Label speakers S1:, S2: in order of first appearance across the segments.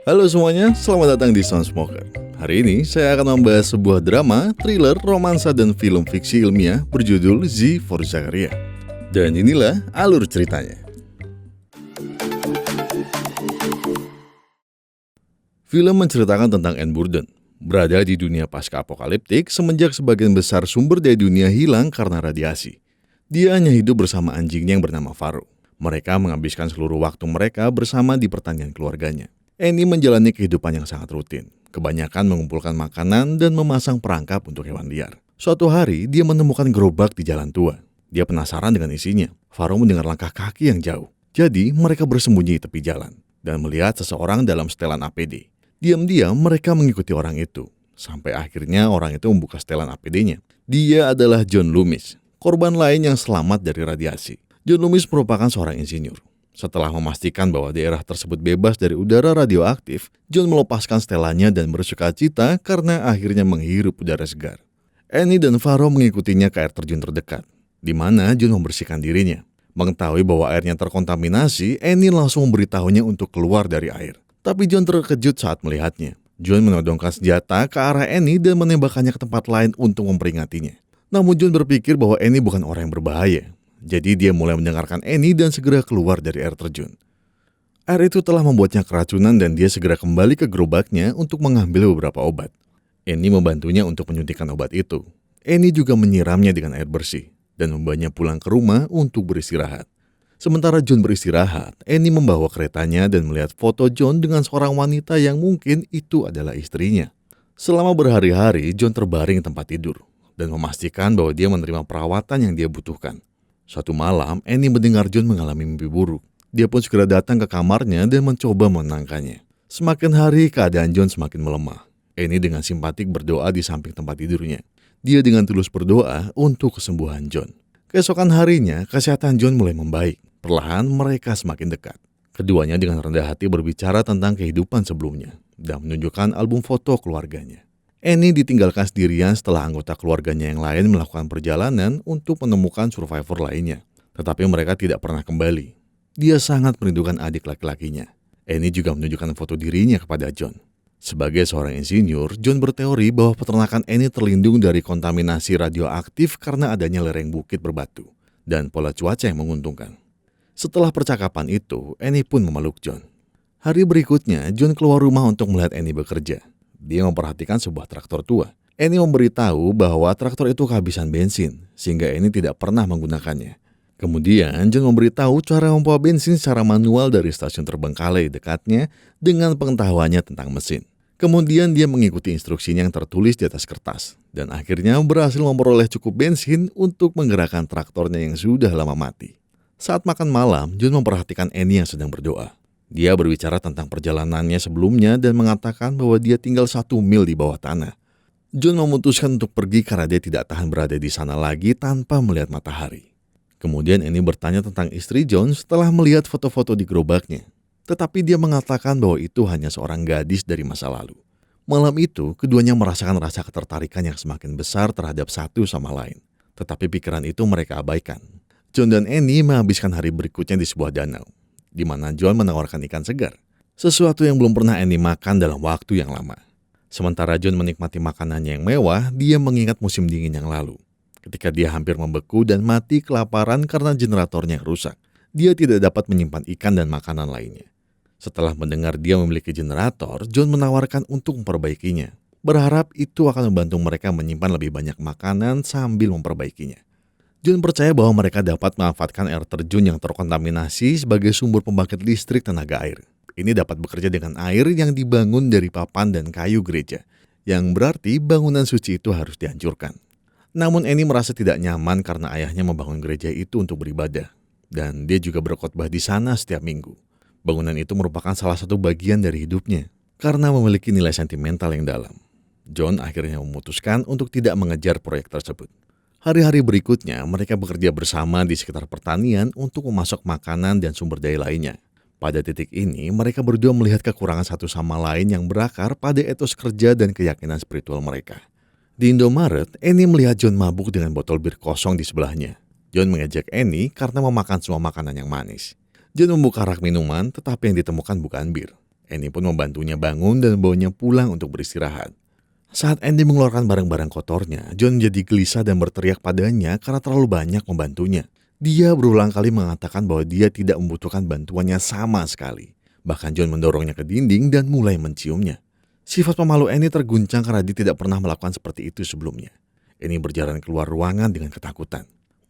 S1: Halo semuanya, selamat datang di Sound Smoker. Hari ini saya akan membahas sebuah drama, thriller, romansa, dan film fiksi ilmiah berjudul Z for Zakaria. Dan inilah alur ceritanya. Film menceritakan tentang Anne Burden, berada di dunia pasca-apokaliptik semenjak sebagian besar sumber daya dunia hilang karena radiasi. Dia hanya hidup bersama anjingnya yang bernama Faro. Mereka menghabiskan seluruh waktu mereka bersama di pertanian keluarganya. Annie menjalani kehidupan yang sangat rutin, kebanyakan mengumpulkan makanan dan memasang perangkap untuk hewan liar. Suatu hari, dia menemukan gerobak di jalan tua. Dia penasaran dengan isinya. Faro mendengar langkah kaki yang jauh. Jadi, mereka bersembunyi di tepi jalan dan melihat seseorang dalam setelan APD. Diam-diam, mereka mengikuti orang itu. Sampai akhirnya orang itu membuka setelan APD-nya. Dia adalah John Loomis, korban lain yang selamat dari radiasi. John Loomis merupakan seorang insinyur. Setelah memastikan bahwa daerah tersebut bebas dari udara radioaktif, John melepaskan setelannya dan bersukacita karena akhirnya menghirup udara segar. Annie dan Faro mengikutinya ke air terjun terdekat, di mana John membersihkan dirinya. Mengetahui bahwa airnya terkontaminasi, Annie langsung memberitahunya untuk keluar dari air. Tapi John terkejut saat melihatnya. John menodongkan senjata ke arah Annie dan menembakkannya ke tempat lain untuk memperingatinya. Namun John berpikir bahwa Annie bukan orang yang berbahaya. Jadi dia mulai mendengarkan Annie dan segera keluar dari air terjun. Air itu telah membuatnya keracunan dan dia segera kembali ke gerobaknya untuk mengambil beberapa obat. Annie membantunya untuk menyuntikkan obat itu. Annie juga menyiramnya dengan air bersih dan membawanya pulang ke rumah untuk beristirahat. Sementara John beristirahat, Annie membawa keretanya dan melihat foto John dengan seorang wanita yang mungkin itu adalah istrinya. Selama berhari-hari, John terbaring di tempat tidur dan memastikan bahwa dia menerima perawatan yang dia butuhkan. Suatu malam, Annie mendengar John mengalami mimpi buruk. Dia pun segera datang ke kamarnya dan mencoba menenangkannya. Semakin hari, keadaan John semakin melemah. Annie dengan simpatik berdoa di samping tempat tidurnya. Dia dengan tulus berdoa untuk kesembuhan John. Keesokan harinya, kesehatan John mulai membaik. Perlahan mereka semakin dekat. Keduanya dengan rendah hati berbicara tentang kehidupan sebelumnya dan menunjukkan album foto keluarganya. Annie ditinggalkan sendirian setelah anggota keluarganya yang lain melakukan perjalanan untuk menemukan survivor lainnya. Tetapi mereka tidak pernah kembali. Dia sangat merindukan adik laki-lakinya. Annie juga menunjukkan foto dirinya kepada John. Sebagai seorang insinyur, John berteori bahwa peternakan Annie terlindung dari kontaminasi radioaktif karena adanya lereng bukit berbatu dan pola cuaca yang menguntungkan. Setelah percakapan itu, Annie pun memeluk John. Hari berikutnya, John keluar rumah untuk melihat Annie bekerja. Dia memperhatikan sebuah traktor tua. Annie memberitahu bahwa traktor itu kehabisan bensin, sehingga Annie tidak pernah menggunakannya. Kemudian, John memberitahu cara membawa bensin secara manual dari stasiun terbengkalai dekatnya dengan pengetahuannya tentang mesin. Kemudian dia mengikuti instruksinya yang tertulis di atas kertas, dan akhirnya berhasil memperoleh cukup bensin untuk menggerakkan traktornya yang sudah lama mati. Saat makan malam, John memperhatikan Annie yang sedang berdoa. Dia berbicara tentang perjalanannya sebelumnya dan mengatakan bahwa dia tinggal 1 mil di bawah tanah. John memutuskan untuk pergi karena dia tidak tahan berada di sana lagi tanpa melihat matahari. Kemudian Annie bertanya tentang istri John setelah melihat foto-foto di gerobaknya. Tetapi dia mengatakan bahwa itu hanya seorang gadis dari masa lalu. Malam itu, keduanya merasakan rasa ketertarikan yang semakin besar terhadap satu sama lain. Tetapi pikiran itu mereka abaikan. John dan Annie menghabiskan hari berikutnya di sebuah danau, di mana John menawarkan ikan segar, sesuatu yang belum pernah Annie makan dalam waktu yang lama. Sementara John menikmati makanannya yang mewah, dia mengingat musim dingin yang lalu. Ketika dia hampir membeku dan mati kelaparan karena generatornya yang rusak, dia tidak dapat menyimpan ikan dan makanan lainnya. Setelah mendengar dia memiliki generator, John menawarkan untuk memperbaikinya, berharap itu akan membantu mereka menyimpan lebih banyak makanan sambil memperbaikinya. John percaya bahwa mereka dapat memanfaatkan air terjun yang terkontaminasi sebagai sumber pembangkit listrik tenaga air. Ini dapat bekerja dengan air yang dibangun dari papan dan kayu gereja, yang berarti bangunan suci itu harus dihancurkan. Namun Annie merasa tidak nyaman karena ayahnya membangun gereja itu untuk beribadah, dan dia juga berkhotbah di sana setiap minggu. Bangunan itu merupakan salah satu bagian dari hidupnya, karena memiliki nilai sentimental yang dalam. John akhirnya memutuskan untuk tidak mengejar proyek tersebut. Hari-hari berikutnya, mereka bekerja bersama di sekitar pertanian untuk memasok makanan dan sumber daya lainnya. Pada titik ini, mereka berdua melihat kekurangan satu sama lain yang berakar pada etos kerja dan keyakinan spiritual mereka. Di Indomaret, Annie melihat John mabuk dengan botol bir kosong di sebelahnya. John mengejek Annie karena memakan semua makanan yang manis. John membuka rak minuman, tetapi yang ditemukan bukan bir. Annie pun membantunya bangun dan membawanya pulang untuk beristirahat. Saat Andy mengeluarkan barang-barang kotornya, John menjadi gelisah dan berteriak padanya karena terlalu banyak membantunya. Dia berulang kali mengatakan bahwa dia tidak membutuhkan bantuannya sama sekali. Bahkan John mendorongnya ke dinding dan mulai menciumnya. Sifat pemalu Annie terguncang karena dia tidak pernah melakukan seperti itu sebelumnya. Annie berjalan keluar ruangan dengan ketakutan.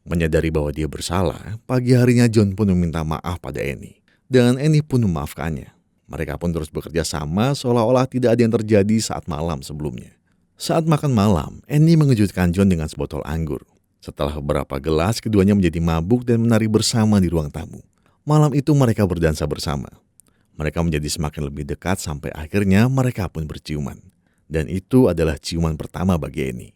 S1: Menyadari bahwa dia bersalah, pagi harinya John pun meminta maaf pada Annie. Dan Annie pun memaafkannya. Mereka pun terus bekerja sama seolah-olah tidak ada yang terjadi saat malam sebelumnya. Saat makan malam, Annie mengejutkan John dengan sebotol anggur. Setelah beberapa gelas, keduanya menjadi mabuk dan menari bersama di ruang tamu. Malam itu mereka berdansa bersama. Mereka menjadi semakin lebih dekat sampai akhirnya mereka pun berciuman. Dan itu adalah ciuman pertama bagi Annie.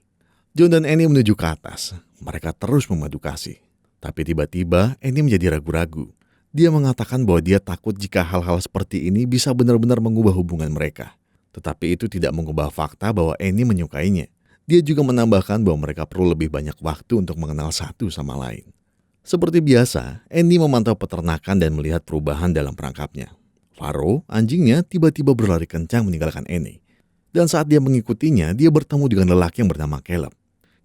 S1: John dan Annie menuju ke atas. Mereka terus memadu kasih. Tapi tiba-tiba Annie menjadi ragu-ragu. Dia mengatakan bahwa dia takut jika hal-hal seperti ini bisa benar-benar mengubah hubungan mereka. Tetapi itu tidak mengubah fakta bahwa Annie menyukainya. Dia juga menambahkan bahwa mereka perlu lebih banyak waktu untuk mengenal satu sama lain. Seperti biasa, Annie memantau peternakan dan melihat perubahan dalam perangkapnya. Faro, anjingnya, tiba-tiba berlari kencang meninggalkan Annie. Dan saat dia mengikutinya, dia bertemu dengan lelaki yang bernama Caleb.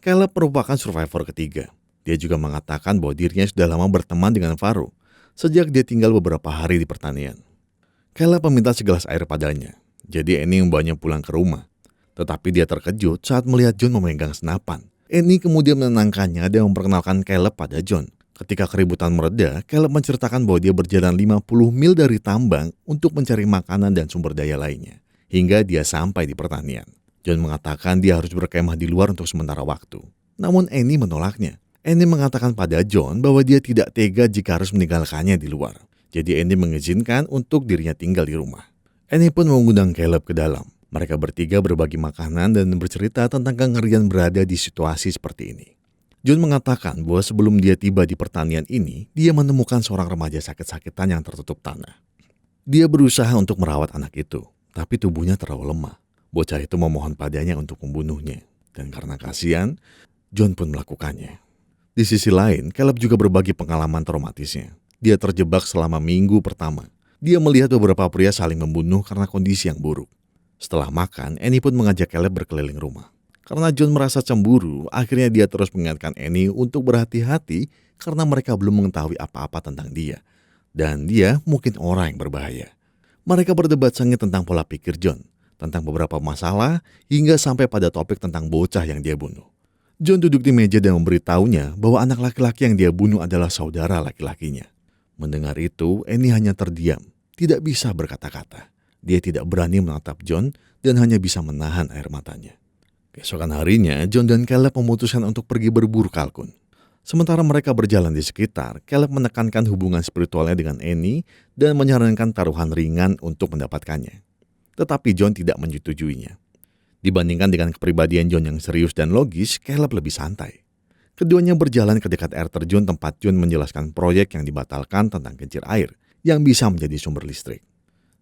S1: Caleb merupakan survivor ketiga. Dia juga mengatakan bahwa dirinya sudah lama berteman dengan Faro sejak dia tinggal beberapa hari di pertanian. Caleb meminta segelas air padanya, jadi Annie membawanya pulang ke rumah. Tetapi dia terkejut saat melihat John memegang senapan. Annie kemudian menenangkannya dan memperkenalkan Caleb pada John. Ketika keributan mereda, Caleb menceritakan bahwa dia berjalan 50 mil dari tambang untuk mencari makanan dan sumber daya lainnya, hingga dia sampai di pertanian. John mengatakan dia harus berkemah di luar untuk sementara waktu. Namun Annie menolaknya. Annie mengatakan pada John bahwa dia tidak tega jika harus meninggalkannya di luar. Jadi Annie mengizinkan untuk dirinya tinggal di rumah. Annie pun mengundang Caleb ke dalam. Mereka bertiga berbagi makanan dan bercerita tentang kengerian berada di situasi seperti ini. John mengatakan bahwa sebelum dia tiba di pertanian ini, dia menemukan seorang remaja sakit-sakitan yang tertutup tanah. Dia berusaha untuk merawat anak itu, tapi tubuhnya terlalu lemah. Bocah itu memohon padanya untuk membunuhnya. Dan karena kasihan, John pun melakukannya. Di sisi lain, Caleb juga berbagi pengalaman traumatisnya. Dia terjebak selama minggu pertama. Dia melihat beberapa pria saling membunuh karena kondisi yang buruk. Setelah makan, Annie pun mengajak Caleb berkeliling rumah. Karena John merasa cemburu, akhirnya dia terus mengingatkan Annie untuk berhati-hati karena mereka belum mengetahui apa-apa tentang dia. Dan dia mungkin orang yang berbahaya. Mereka berdebat sengit tentang pola pikir John, tentang beberapa masalah, hingga sampai pada topik tentang bocah yang dia bunuh. John duduk di meja dan memberitahunya bahwa anak laki-laki yang dia bunuh adalah saudara laki-lakinya. Mendengar itu, Annie hanya terdiam, tidak bisa berkata-kata. Dia tidak berani menatap John dan hanya bisa menahan air matanya. Keesokan harinya, John dan Caleb memutuskan untuk pergi berburu kalkun. Sementara mereka berjalan di sekitar, Caleb menekankan hubungan spiritualnya dengan Annie dan menyarankan taruhan ringan untuk mendapatkannya. Tetapi John tidak menyetujuinya. Dibandingkan dengan kepribadian John yang serius dan logis, Caleb lebih santai. Keduanya berjalan ke dekat air terjun tempat John menjelaskan proyek yang dibatalkan tentang kincir air yang bisa menjadi sumber listrik.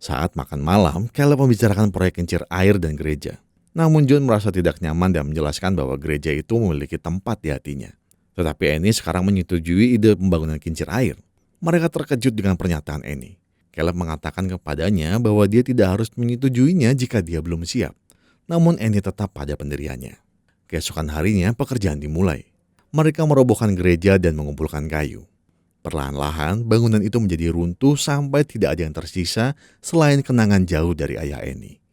S1: Saat makan malam, Caleb membicarakan proyek kincir air dan gereja. Namun John merasa tidak nyaman dan menjelaskan bahwa gereja itu memiliki tempat di hatinya. Tetapi Annie sekarang menyetujui ide pembangunan kincir air. Mereka terkejut dengan pernyataan Annie. Caleb mengatakan kepadanya bahwa dia tidak harus menyetujuinya jika dia belum siap. Namun Annie tetap pada pendiriannya. Keesokan harinya pekerjaan dimulai. Mereka merobohkan gereja dan mengumpulkan kayu. Perlahan-lahan bangunan itu menjadi runtuh sampai tidak ada yang tersisa selain kenangan jauh dari ayah Annie.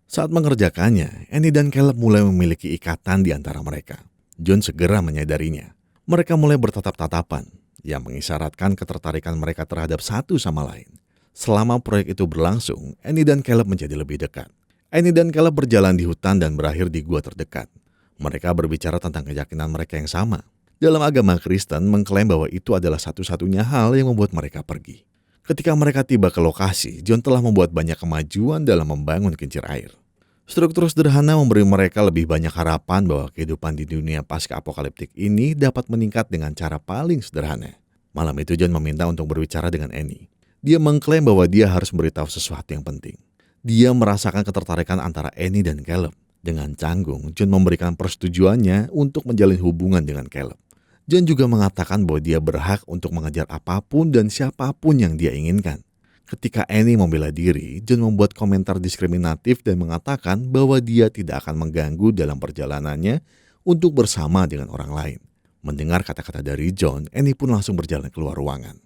S1: Saat mengerjakannya, Annie dan Caleb mulai memiliki ikatan di antara mereka. John segera menyadarinya. Mereka mulai bertatap-tatapan, yang mengisyaratkan ketertarikan mereka terhadap satu sama lain. Selama proyek itu berlangsung, Annie dan Caleb menjadi lebih dekat. Annie dan Caleb berjalan di hutan dan berakhir di gua terdekat. Mereka berbicara tentang keyakinan mereka yang sama. Dalam agama Kristen mengklaim bahwa itu adalah satu-satunya hal yang membuat mereka pergi. Ketika mereka tiba ke lokasi, John telah membuat banyak kemajuan dalam membangun kincir air. Struktur sederhana memberi mereka lebih banyak harapan bahwa kehidupan di dunia pasca-apokaliptik ini dapat meningkat dengan cara paling sederhana. Malam itu John meminta untuk berbicara dengan Annie. Dia mengklaim bahwa dia harus memberitahu sesuatu yang penting. Dia merasakan ketertarikan antara Annie dan Caleb. Dengan canggung, John memberikan persetujuannya untuk menjalin hubungan dengan Caleb. John juga mengatakan bahwa dia berhak untuk mengejar apapun dan siapapun yang dia inginkan. Ketika Annie membela diri, John membuat komentar diskriminatif dan mengatakan bahwa dia tidak akan mengganggu dalam perjalanannya untuk bersama dengan orang lain. Mendengar kata-kata dari John, Annie pun langsung berjalan keluar ruangan.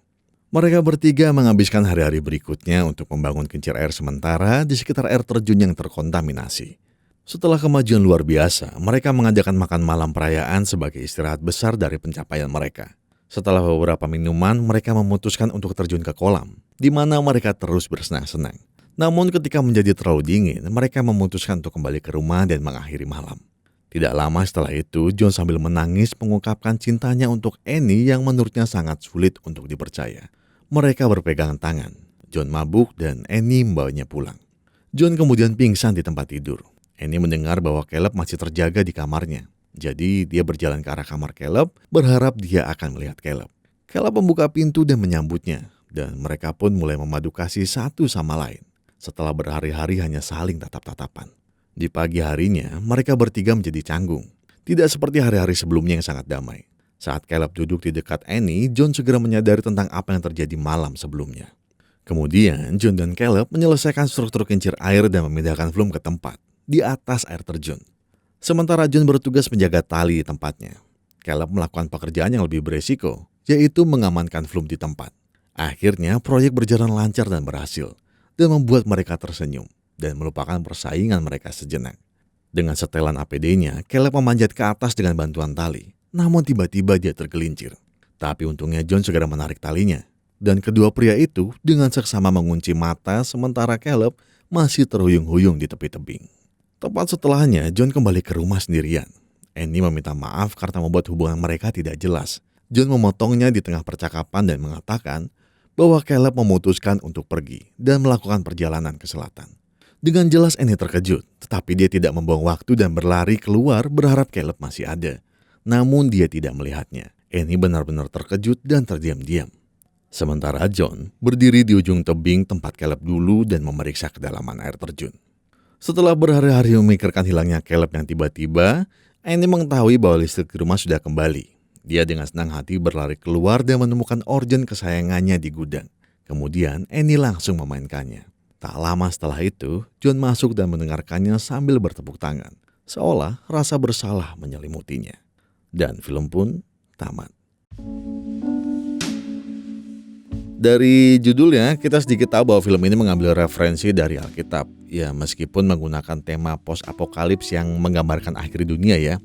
S1: Mereka bertiga menghabiskan hari-hari berikutnya untuk membangun kincir air sementara di sekitar air terjun yang terkontaminasi. Setelah kemajuan luar biasa, mereka mengadakan makan malam perayaan sebagai istirahat besar dari pencapaian mereka. Setelah beberapa minuman, mereka memutuskan untuk terjun ke kolam, di mana mereka terus bersenang-senang. Namun ketika menjadi terlalu dingin, mereka memutuskan untuk kembali ke rumah dan mengakhiri malam. Tidak lama setelah itu, John sambil menangis mengungkapkan cintanya untuk Annie yang menurutnya sangat sulit untuk dipercaya. Mereka berpegangan tangan. John mabuk dan Annie membawanya pulang. John kemudian pingsan di tempat tidur. Annie mendengar bahwa Caleb masih terjaga di kamarnya. Jadi dia berjalan ke arah kamar Caleb, berharap dia akan melihat Caleb. Caleb membuka pintu dan menyambutnya, dan mereka pun mulai memadu kasih satu sama lain. Setelah berhari-hari hanya saling tatap-tatapan. Di pagi harinya, mereka bertiga menjadi canggung. Tidak seperti hari-hari sebelumnya yang sangat damai. Saat Caleb duduk di dekat Annie, John segera menyadari tentang apa yang terjadi malam sebelumnya. Kemudian, John dan Caleb menyelesaikan struktur kincir air dan memindahkan Flume ke tempat, di atas air terjun. Sementara John bertugas menjaga tali di tempatnya. Caleb melakukan pekerjaan yang lebih beresiko, yaitu mengamankan Flume di tempat. Akhirnya proyek berjalan lancar dan berhasil, dan membuat mereka tersenyum dan melupakan persaingan mereka sejenak. Dengan setelan APD-nya, Caleb memanjat ke atas dengan bantuan tali. Namun tiba-tiba dia tergelincir. Tapi untungnya John segera menarik talinya. Dan kedua pria itu dengan seksama mengunci mata sementara Caleb masih terhuyung-huyung di tepi tebing. Tepat setelahnya, John kembali ke rumah sendirian. Annie meminta maaf karena membuat hubungan mereka tidak jelas. John memotongnya di tengah percakapan dan mengatakan bahwa Caleb memutuskan untuk pergi dan melakukan perjalanan ke selatan. Dengan jelas Annie terkejut, tetapi dia tidak membuang waktu dan berlari keluar berharap Caleb masih ada. Namun dia tidak melihatnya. Annie benar-benar terkejut dan terdiam-diam. Sementara John berdiri di ujung tebing tempat Caleb dulu dan memeriksa kedalaman air terjun. Setelah berhari-hari memikirkan hilangnya Caleb yang tiba-tiba, Annie mengetahui bahwa listrik di rumah sudah kembali. Dia dengan senang hati berlari keluar dan menemukan organ kesayangannya di gudang. Kemudian Annie langsung memainkannya. Tak lama setelah itu, John masuk dan mendengarkannya sambil bertepuk tangan. Seolah rasa bersalah menyelimutinya. Dan film pun tamat. Dari judulnya, kita sedikit tahu bahwa film ini mengambil referensi dari Alkitab. Ya, meskipun menggunakan tema post-apokalips yang menggambarkan akhir dunia ya.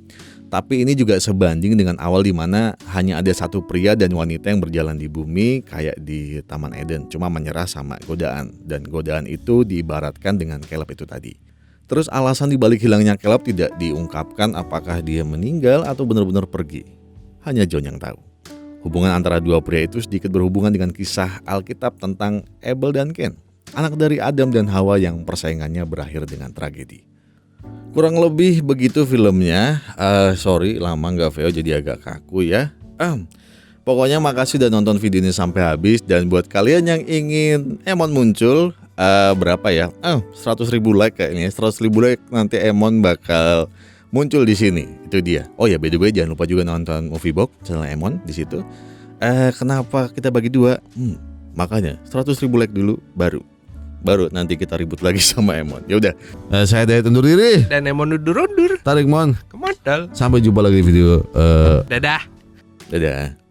S1: Tapi ini juga sebanding dengan awal di mana hanya ada satu pria dan wanita yang berjalan di bumi kayak di Taman Eden. Cuma menyerah sama godaan. Dan godaan itu diibaratkan dengan Caleb itu tadi. Terus alasan dibalik hilangnya Caleb tidak diungkapkan apakah dia meninggal atau benar-benar pergi. Hanya John yang tahu. Hubungan antara dua pria itu sedikit berhubungan dengan kisah Alkitab tentang Abel dan Cain, anak dari Adam dan Hawa yang persaingannya berakhir dengan tragedi. Kurang lebih begitu filmnya. Sorry lama nggak VO jadi agak kaku ya. Pokoknya makasih udah nonton video ini sampai habis. Dan buat kalian yang ingin Emon muncul, berapa ya? 100.000 like kayaknya. 100.000 like nanti Emon bakal muncul di sini. Itu dia. Oh ya, by the way jangan lupa juga nonton Moviebox channel Emon di situ. Kenapa kita bagi dua? Makanya 100.000 like dulu baru nanti kita ribut lagi sama Emon. Ya udah. Saya Dayat undur diri.
S2: Dan Emon undur.
S1: Tarik Mon.
S2: Kemodal.
S1: Sampai jumpa lagi di video.
S2: Dadah.
S1: Dadah.